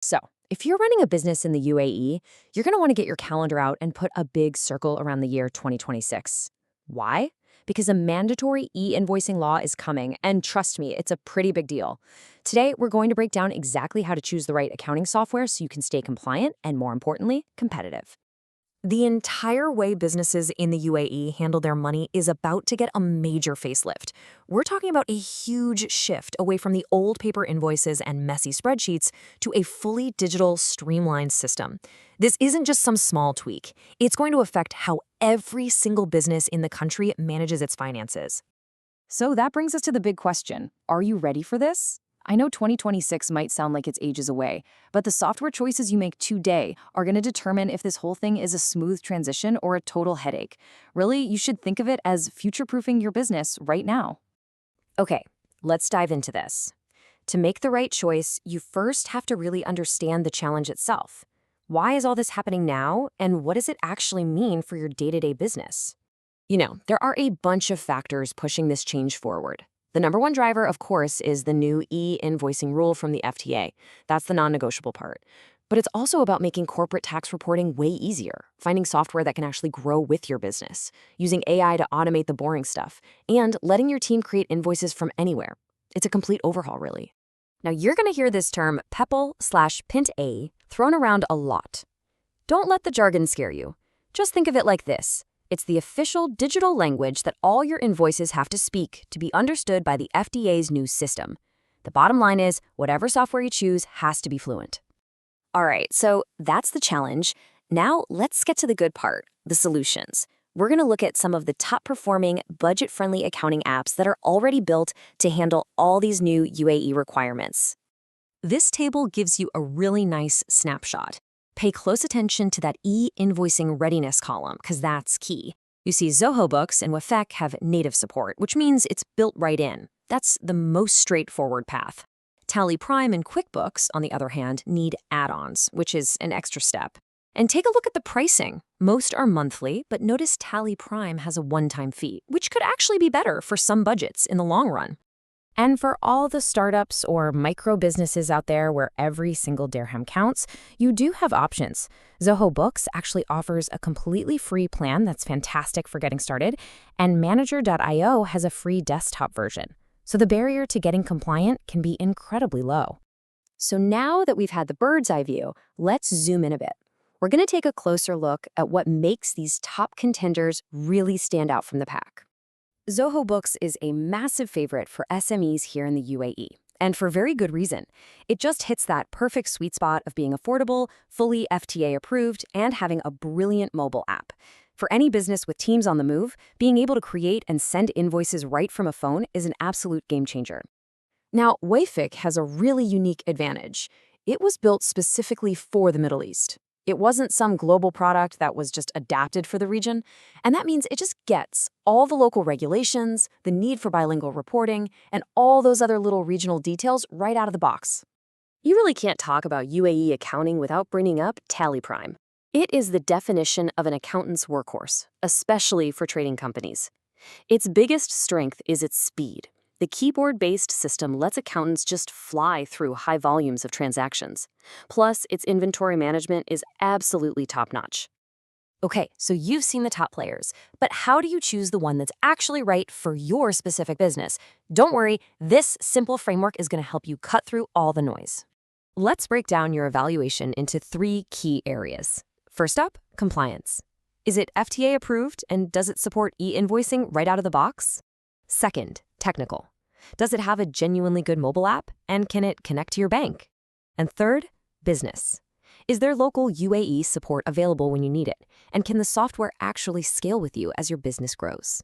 So, if you're running a business in the UAE, you're going to want to get your calendar out and put a big circle around the year 2026. Why? Because a mandatory e-invoicing law is coming, and trust me, it's a pretty big deal. Today, we're going to break down exactly how to choose the right accounting software so you can stay compliant and, more importantly, competitive. The entire way businesses in the UAE handle their money is about to get a major facelift. We're talking about a huge shift away from the old paper invoices and messy spreadsheets to a fully digital, streamlined system. This isn't just some small tweak. It's going to affect how every single business in the country manages its finances. So that brings us to the big question. Are you ready for this? I know 2026 might sound like it's ages away, but the software choices you make today are going to determine if this whole thing is a smooth transition or a total headache. Really, you should think of it as future-proofing your business right now. Okay, let's dive into this. To make the right choice, you first have to really understand the challenge itself. Why is all this happening now, and what does it actually mean for your day-to-day business? There are a bunch of factors pushing this change forward. The number one driver, of course, is the new e-invoicing rule from the FTA. That's the non-negotiable part. But it's also about making corporate tax reporting way easier, finding software that can actually grow with your business, using AI to automate the boring stuff, and letting your team create invoices from anywhere. It's a complete overhaul, really. Now, you're going to hear this term PEPL/PINT-A thrown around a lot. Don't let the jargon scare you. Just think of it like this. It's the official digital language that all your invoices have to speak to be understood by the FDA's new system. The bottom line is, whatever software you choose has to be fluent. All right, so that's the challenge. Now let's get to the good part, the solutions. We're going to look at some of the top-performing, budget-friendly accounting apps that are already built to handle all these new UAE requirements. This table gives you a really nice snapshot. Pay close attention to that e-invoicing readiness column, because that's key. You see Zoho Books and Wafeq have native support, which means it's built right in. That's the most straightforward path. TallyPrime and QuickBooks, on the other hand, need add-ons, which is an extra step. And take a look at the pricing. Most are monthly, but notice TallyPrime has a one-time fee, which could actually be better for some budgets in the long run. And for all the startups or micro businesses out there where every single dirham counts, you do have options. Zoho Books actually offers a completely free plan that's fantastic for getting started, and Manager.io has a free desktop version. So the barrier to getting compliant can be incredibly low. So now that we've had the bird's eye view, let's zoom in a bit. We're going to take a closer look at what makes these top contenders really stand out from the pack. Zoho Books is a massive favorite for SMEs here in the UAE, and for very good reason. It just hits that perfect sweet spot of being affordable, fully FTA approved, and having a brilliant mobile app. For any business with teams on the move, being able to create and send invoices right from a phone is an absolute game changer. Now, Wafeq has a really unique advantage. It was built specifically for the Middle East. It wasn't some global product that was just adapted for the region, and that means it just gets all the local regulations, the need for bilingual reporting, and all those other little regional details right out of the box. You really can't talk about UAE accounting without bringing up TallyPrime. It is the definition of an accountant's workhorse, especially for trading companies. Its biggest strength is its speed. The keyboard-based system lets accountants just fly through high volumes of transactions. Plus, its inventory management is absolutely top-notch. Okay, so you've seen the top players, but how do you choose the one that's actually right for your specific business? Don't worry, this simple framework is going to help you cut through all the noise. Let's break down your evaluation into 3 key areas. First up, compliance. Is it FTA approved, and does it support e-invoicing right out of the box? Second, technical. Does it have a genuinely good mobile app, and can it connect to your bank? And third, business. Is there local UAE support available when you need it, and can the software actually scale with you as your business grows?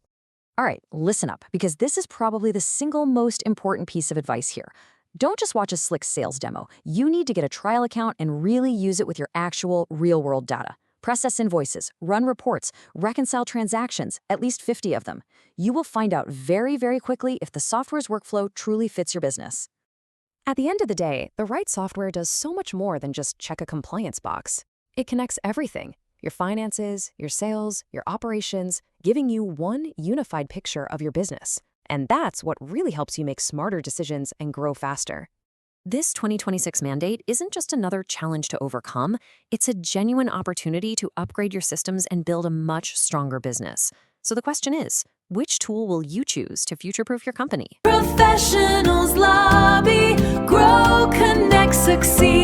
All right, listen up, because this is probably the single most important piece of advice here. Don't just watch a slick sales demo. You need to get a trial account and really use it with your actual real-world data. Process invoices, run reports, reconcile transactions, at least 50 of them. You will find out very, very quickly if the software's workflow truly fits your business. At the end of the day, the right software does so much more than just check a compliance box. It connects everything, your finances, your sales, your operations, giving you one unified picture of your business. And that's what really helps you make smarter decisions and grow faster. This 2026 mandate isn't just another challenge to overcome, it's a genuine opportunity to upgrade your systems and build a much stronger business. So the question is, which tool will you choose to future-proof your company? Professionals lobby, grow, connect, succeed.